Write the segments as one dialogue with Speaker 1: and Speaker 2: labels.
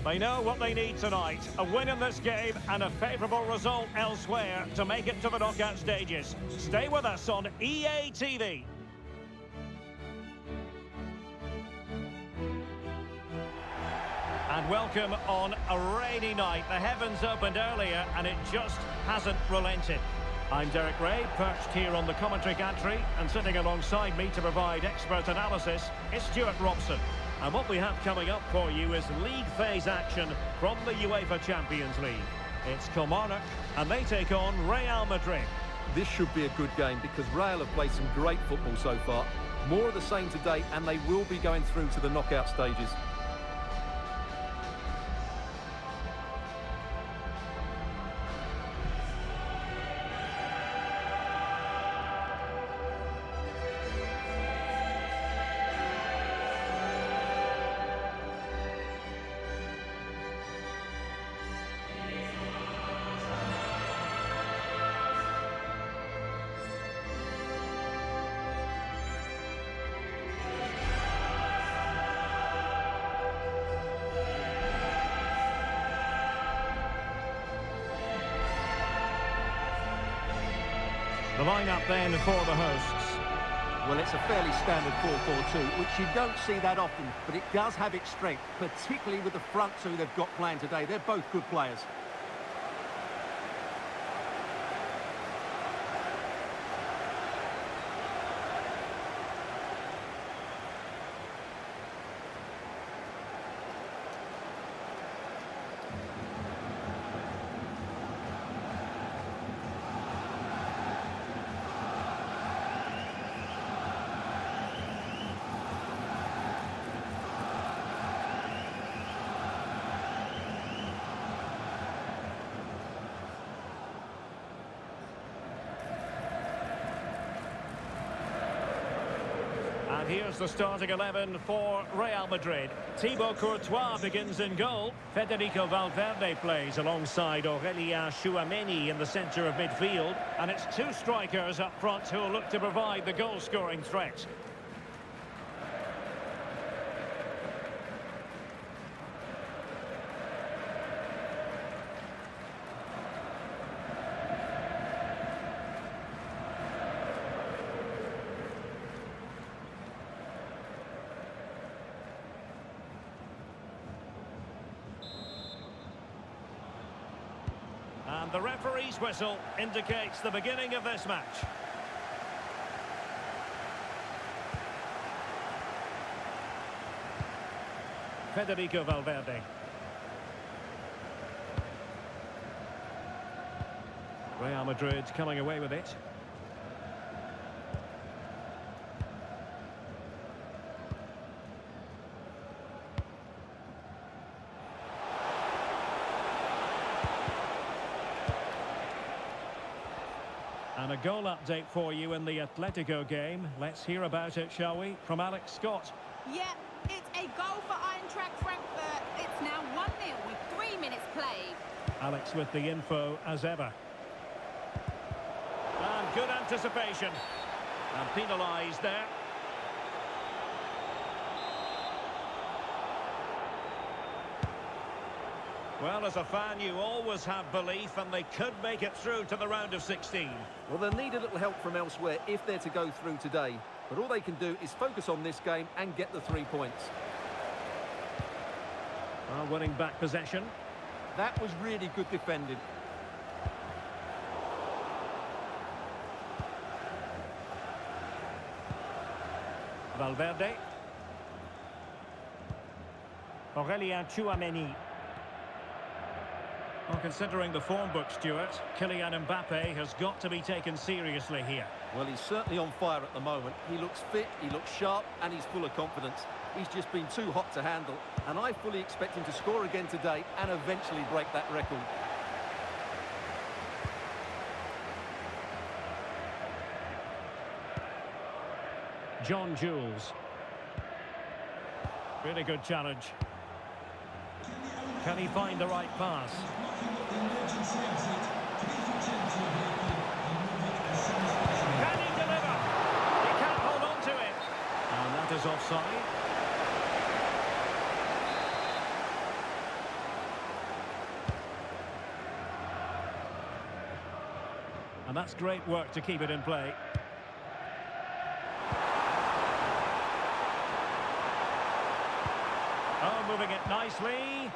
Speaker 1: They know what they need tonight. A win in this game and a favourable result elsewhere to make it to the knockout stages. Stay with us on EA TV. And welcome on a rainy night. The heavens opened earlier and it just hasn't relented. I'm Derek Ray, perched here on the commentary gantry, and sitting alongside me to provide expert analysis is Stuart Robson. And what we have coming up for you is league phase action from the UEFA Champions League. It's Kilmarnock and they take on Real Madrid.
Speaker 2: This should be a good game because Real have played some great football so far. More of the same today and they will be going through to the knockout stages.
Speaker 1: The lineup then for the hosts.
Speaker 3: Well, it's a fairly standard 4-4-2, which you don't see that often, but it does have its strength, particularly with the front two they've got playing today. They're both good players.
Speaker 1: And here's the starting 11 for Real Madrid. Thibaut Courtois begins in goal. Federico Valverde plays alongside Aurelien Tchouameni in the centre of midfield. And it's two strikers up front who will look to provide the goal-scoring threat. And the referee's whistle indicates the beginning of this match. Federico Valverde. Real Madrid coming away with it. And a goal update for you in the Atletico game. Let's hear about it, shall we, from Alex Scott.
Speaker 4: Yeah, it's a goal for Eintracht Frankfurt. It's now 1-0 with 3 minutes played.
Speaker 1: Alex with the info as ever. And good anticipation. And penalised there. Well, as a fan, you always have belief, and they could make it through to the round of 16.
Speaker 2: Well, they'll need a little help from elsewhere if they're to go through today. But all they can do is focus on this game and get the 3 points.
Speaker 1: Well, winning back possession.
Speaker 3: That was really good defending.
Speaker 1: Valverde. Aurelien Tchouameni. Well, considering the form book, Stuart, Kylian Mbappe has got to be taken seriously here.
Speaker 2: Well, he's certainly on fire at the moment. He looks fit, he looks sharp, and he's full of confidence. He's just been too hot to handle, and I fully expect him to score again today and eventually break that record.
Speaker 1: John Jules. Really good challenge. Can he find the right pass? Can he deliver? He can't hold on to it. And that is offside. And that's great work to keep it in play. Oh, moving it nicely.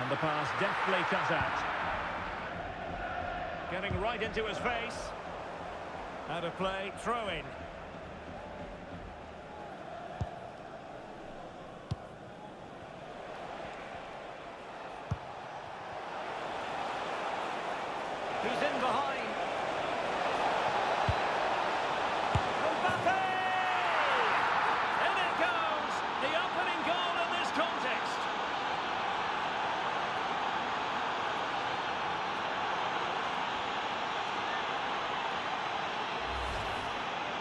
Speaker 1: And the pass deftly cut out. Getting right into his face. Out of play, throw in. He's in behind. Mbappe! In it goes! The opening goal in this context.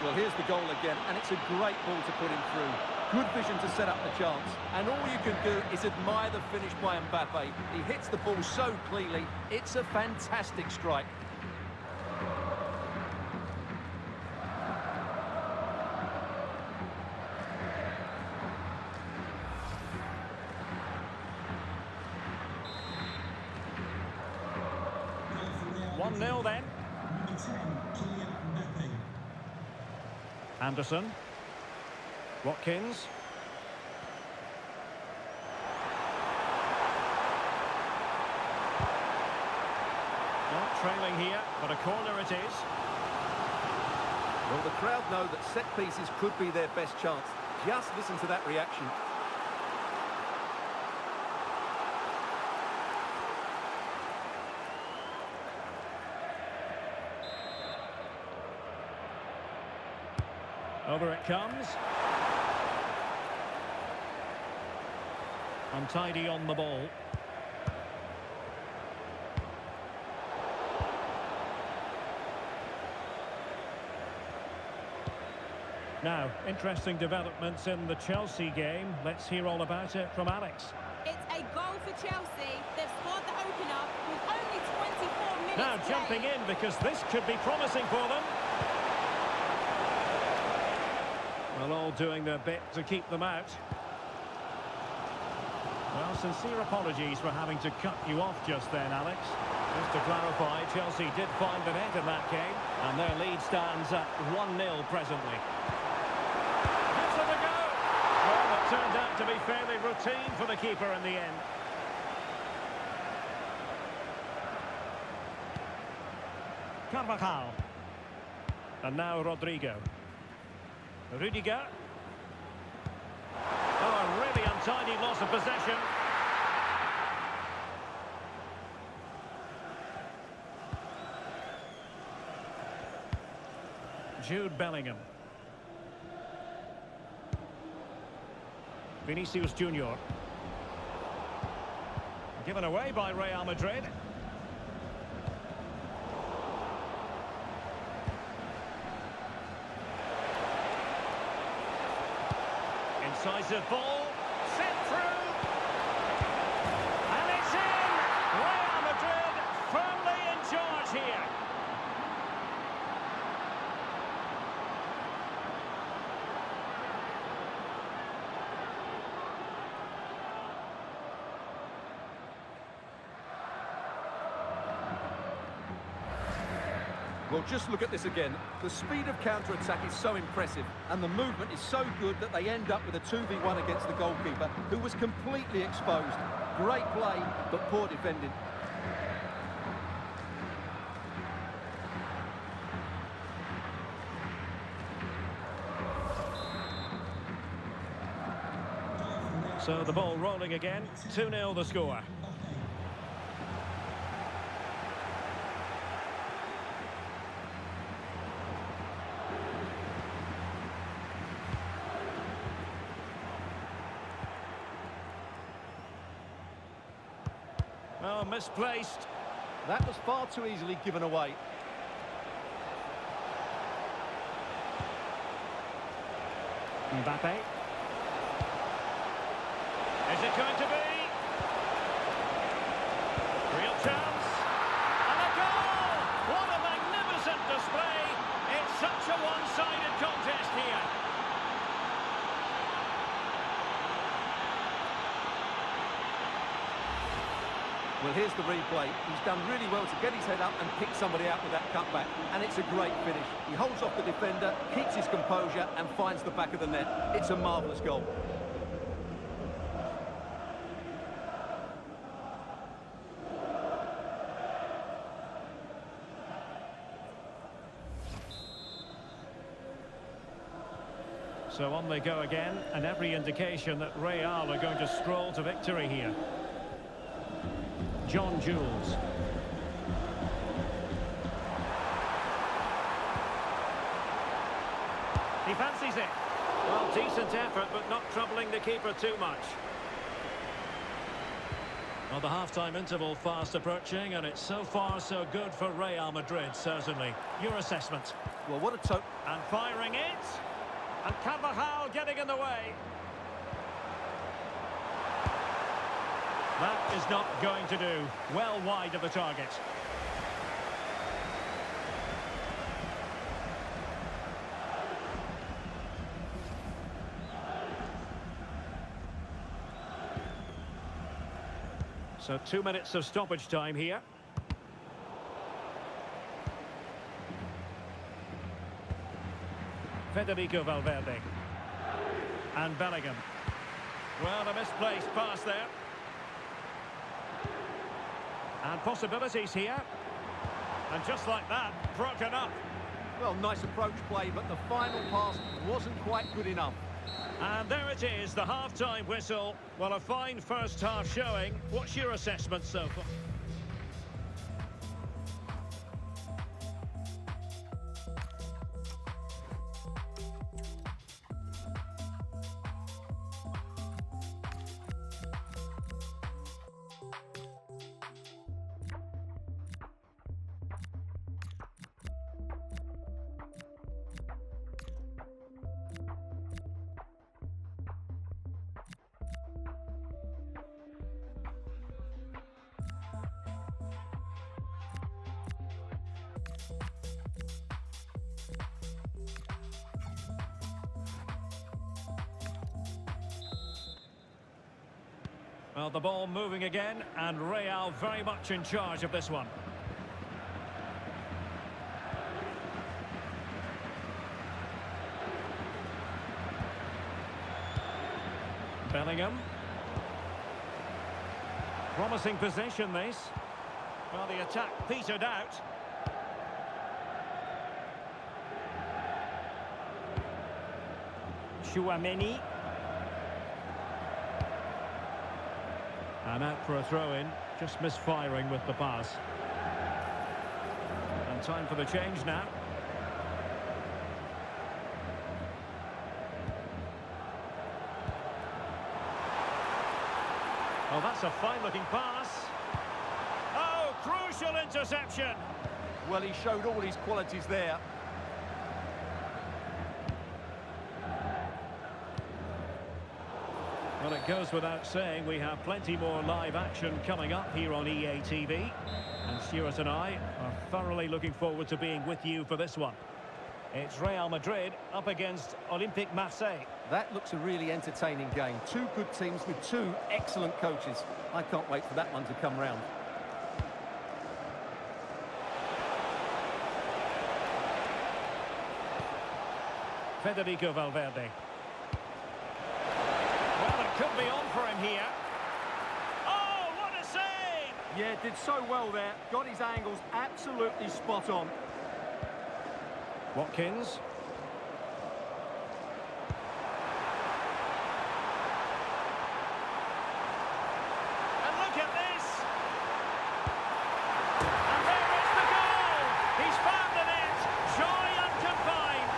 Speaker 2: Well, here's the goal again, and it's a great ball to put him through. Good vision to set up the chance. And all you can do is admire the finish by Mbappe. He hits the ball so cleanly. It's a fantastic strike.
Speaker 1: One 0 then. Anderson. Watkins. Not trailing here, but a corner it is.
Speaker 2: Well, the crowd know that set pieces could be their best chance. Just listen to that reaction.
Speaker 1: Over it comes. Untidy on the ball. Now, interesting developments in the Chelsea game. Let's hear all about it from Alex.
Speaker 4: It's a goal for Chelsea. They've scored the opener with only 24 minutes
Speaker 1: Now
Speaker 4: played.
Speaker 1: jumping in because this could be promising for them. Well, all doing their bit to keep them out. Well, sincere apologies for having to cut you off just then, Alex. Just to clarify, Chelsea did find the net in that game, and their lead stands at 1-0 presently. Gives it a go! Well, it turned out to be fairly routine for the keeper in the end. Carvajal. And now Rodrigo. Rudiger. Oh, a really untidy loss of possession. Jude Bellingham. Vinicius Junior. Given away by Real Madrid. Incisive ball, sent through, and it's in! Real Madrid firmly in charge here.
Speaker 2: Well, just look at this again. The speed of counter-attack is so impressive, and the movement is so good that they end up with a 2v1 against the goalkeeper, who was completely exposed. Great play, but poor defending.
Speaker 1: So the ball rolling again, 2-0 the score. Oh, misplaced.
Speaker 2: That was far too easily given away.
Speaker 1: Mbappe. Is it going to be? Real chance. And a goal! What a magnificent display. It's such a one-sided contest here.
Speaker 2: Well, here's the replay. He's done really well to get his head up and pick somebody out with that cutback. And it's a great finish. He holds off the defender, keeps his composure and finds the back of the net. It's a marvellous goal.
Speaker 1: So on they go again, and every indication that Real are going to stroll to victory here. John Jules. He fancies it. Well, decent effort, but not troubling the keeper too much. Well, the half-time interval fast approaching, and it's so far so good for Real Madrid, certainly. Your assessment?
Speaker 2: Well, what a
Speaker 1: And firing it. And Carvajal getting in the way. That is not going to do. Well wide of the target. So 2 minutes of stoppage time here. Federico Valverde. And Bellingham. Well, a misplaced pass there. And possibilities here. And just like that, broken up.
Speaker 2: Well, nice approach play, but the final pass wasn't quite good enough.
Speaker 1: And there it is, the half-time whistle. Well, a fine first half showing. What's your assessment so far? Well, the ball moving again, and Real very much in charge of this one. Bellingham. Promising possession, this. Well, the attack petered out. Chouameni. And out for a throw-in, just misfiring with the pass. And time for the change now. Oh, that's a fine-looking pass. Oh, crucial interception.
Speaker 2: Well, he showed all his qualities there.
Speaker 1: Well, it goes without saying, we have plenty more live action coming up here on EA TV. And Stuart and I are thoroughly looking forward to being with you for this one. It's Real Madrid up against Olympique Marseille.
Speaker 2: That looks a really entertaining game. Two good teams with two excellent coaches. I can't wait for that one to come round.
Speaker 1: Federico Valverde. Well, it could be on for him here. Oh, what a save!
Speaker 2: Yeah, did so well there. Got his angles absolutely spot on.
Speaker 1: Watkins. And look at this! And there is the goal! He's found the net! Joy unconfined!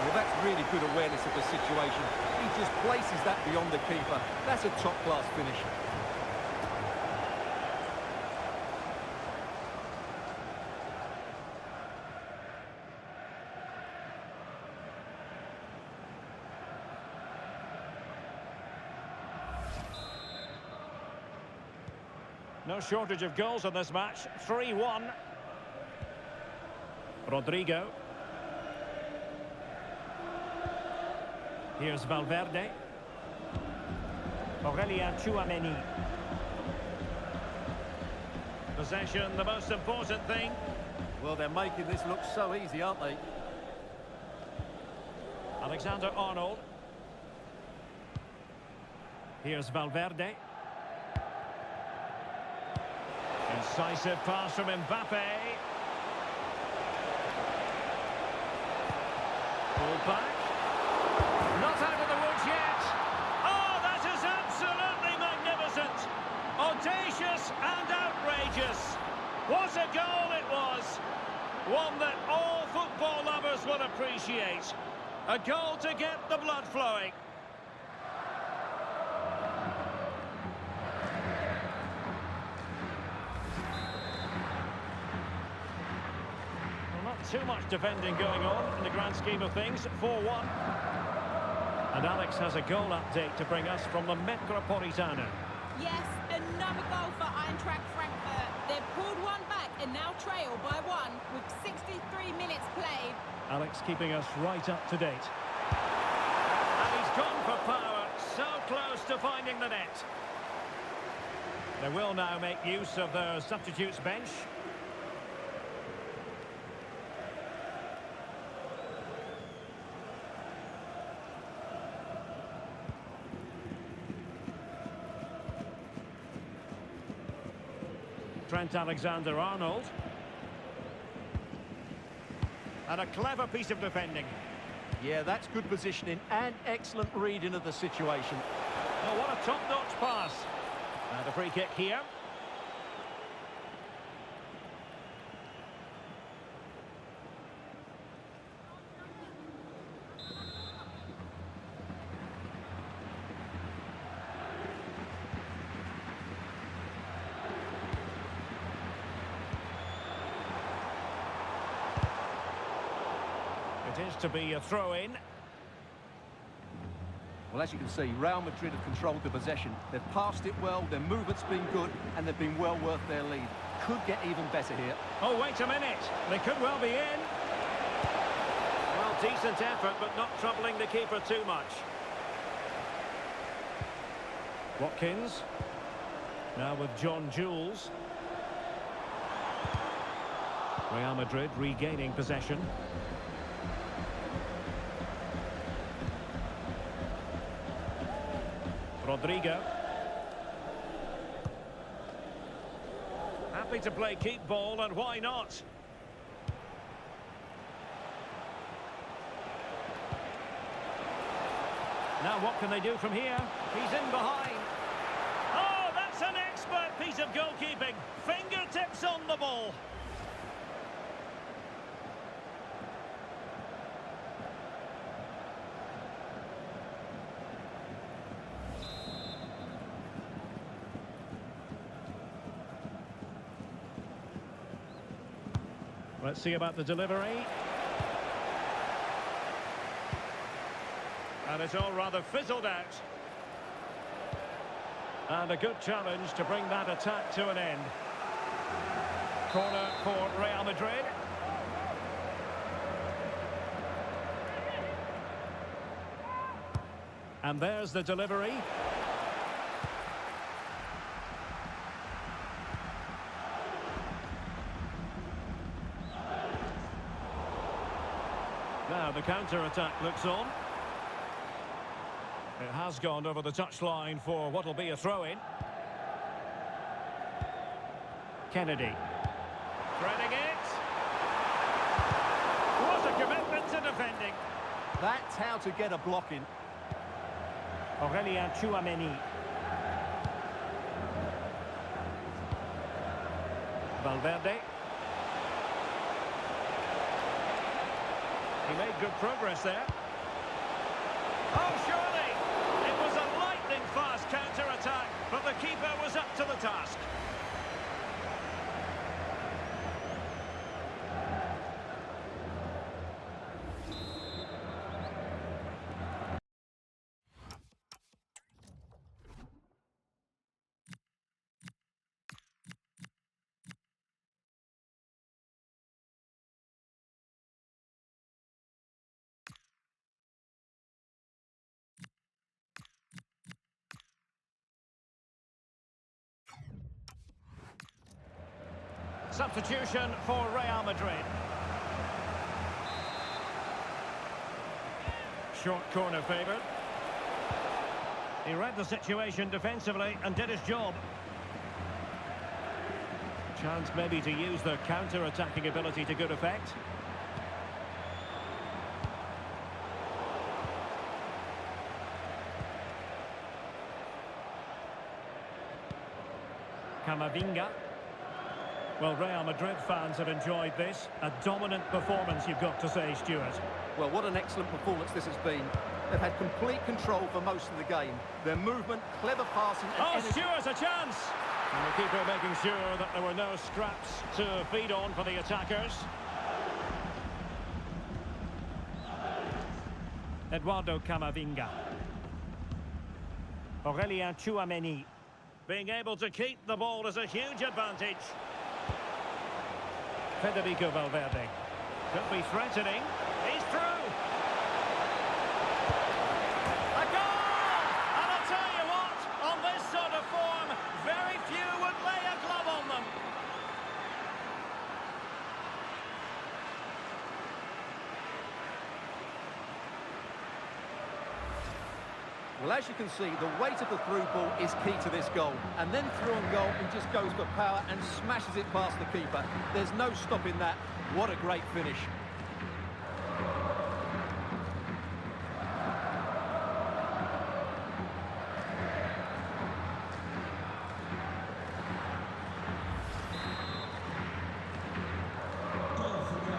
Speaker 2: Well, that's really good awareness of the situation. He just places that beyond the keeper. That's a top-class finish.
Speaker 1: No shortage of goals in this match. 3-1. Rodrigo. Here's Valverde. Aurelien Tchouameni. Possession, the most important thing.
Speaker 2: Well, they're making this look so easy, aren't they?
Speaker 1: Alexander-Arnold. Here's Valverde. Decisive pass from Mbappe. Pulled back. Not out of the woods yet. Oh, that is absolutely magnificent. Audacious and outrageous. What a goal it was. One that all football lovers will appreciate. A goal to get the blood flowing. Too much defending going on in the grand scheme of things. 4-1. And Alex has a goal update to bring us from the Metropolitano.
Speaker 4: Yes, another goal for Eintracht Frankfurt. They've pulled one back and now trail by one with 63 minutes played.
Speaker 1: Alex keeping us right up to date. And he's gone for power, so close to finding the net. They will now make use of their substitutes bench. Trent Alexander-Arnold. And a clever piece of defending.
Speaker 2: Yeah, that's good positioning and excellent reading of the situation.
Speaker 1: Oh, what a top-notch pass. And a free kick here. It is to be a throw-in.
Speaker 2: Well, as you can see, Real Madrid have controlled the possession. They've passed it well, their movement's been good, and they've been well worth their lead. Could get even better here.
Speaker 1: Oh, wait a minute. They could well be in. Well, decent effort, but not troubling the keeper too much. Watkins. Now with John Jules. Real Madrid regaining possession. Rodrigo. Happy to play keep ball, and why not? Now what can they do from here? He's in behind. Oh, that's an expert piece of goalkeeping. Fingertips on the ball. Let's see about the delivery. And it's all rather fizzled out. And a good challenge to bring that attack to an end. Corner for Real Madrid. And there's the delivery. Now the counter-attack looks on. It has gone over the touchline for what will be a throw-in. Kennedy. Threading it. What a commitment to defending.
Speaker 2: That's how to get a block in.
Speaker 1: Aurelien Tchouameni. Valverde. He made good progress there. Oh, surely! It was a lightning-fast counter-attack, but the keeper was up to the task. Substitution for Real Madrid. Short corner favoured. He read the situation defensively and did his job. Chance maybe to use their counter-attacking ability to good effect. Camavinga. Well, Real Madrid fans have enjoyed this. A dominant performance, you've got to say, Stuart.
Speaker 2: Well, what an excellent performance this has been. They've had complete control for most of the game. Their movement, clever passing and energy...
Speaker 1: Stuart, a chance! And the keeper making sure that there were no scraps to feed on for the attackers. Eduardo Camavinga. Aurelien Tchouameni. Being able to keep the ball is a huge advantage. Federico Valverde. Could be threatening. He's through. A goal! And I'll tell you what, on this sort of form, very few would lay a glove on them.
Speaker 2: Well, as you can see, the weight of the through ball is key to this goal. And then through on goal, he just goes for power and smashes it past the keeper. There's no stopping that. What a great finish.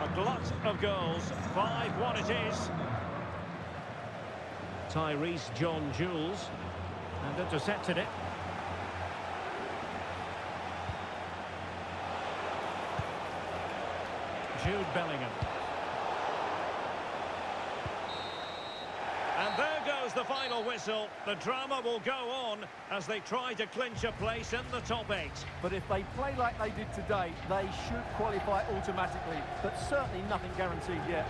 Speaker 1: A glut of goals. 5-1 it is. Tyrese John Jules, and intercepted it. Jude Bellingham. And there goes the final whistle. The drama will go on as they try to clinch a place in the top 8.
Speaker 2: But if they play like they did today, they should qualify automatically. But certainly nothing guaranteed yet.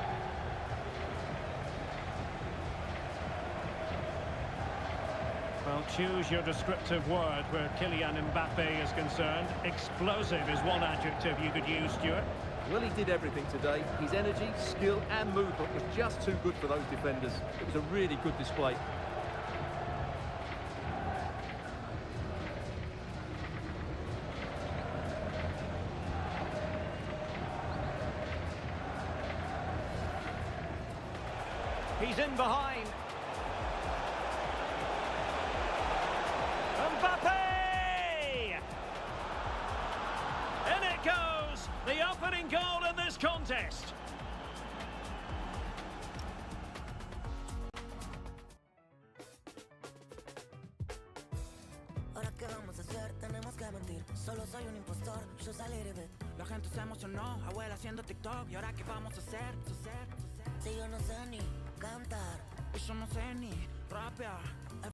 Speaker 1: Well, choose your descriptive word where Kylian Mbappe is concerned. Explosive is one adjective you could use, Stuart.
Speaker 2: Well, he did everything today. His energy, skill and movement was just too good for those defenders. It was a really good display.
Speaker 1: He's in behind. Mbappe! In it goes! The opening goal in this contest.
Speaker 5: Ahora qué vamos a hacer, tenemos que mentir. Solo soy un impostor, yo saliré de.
Speaker 6: La gente se emocionó, abuela haciendo TikTok. ¿Y ahora qué vamos a hacer?
Speaker 5: Si yo no sé ni cantar,
Speaker 6: Y yo no sé ni rapear.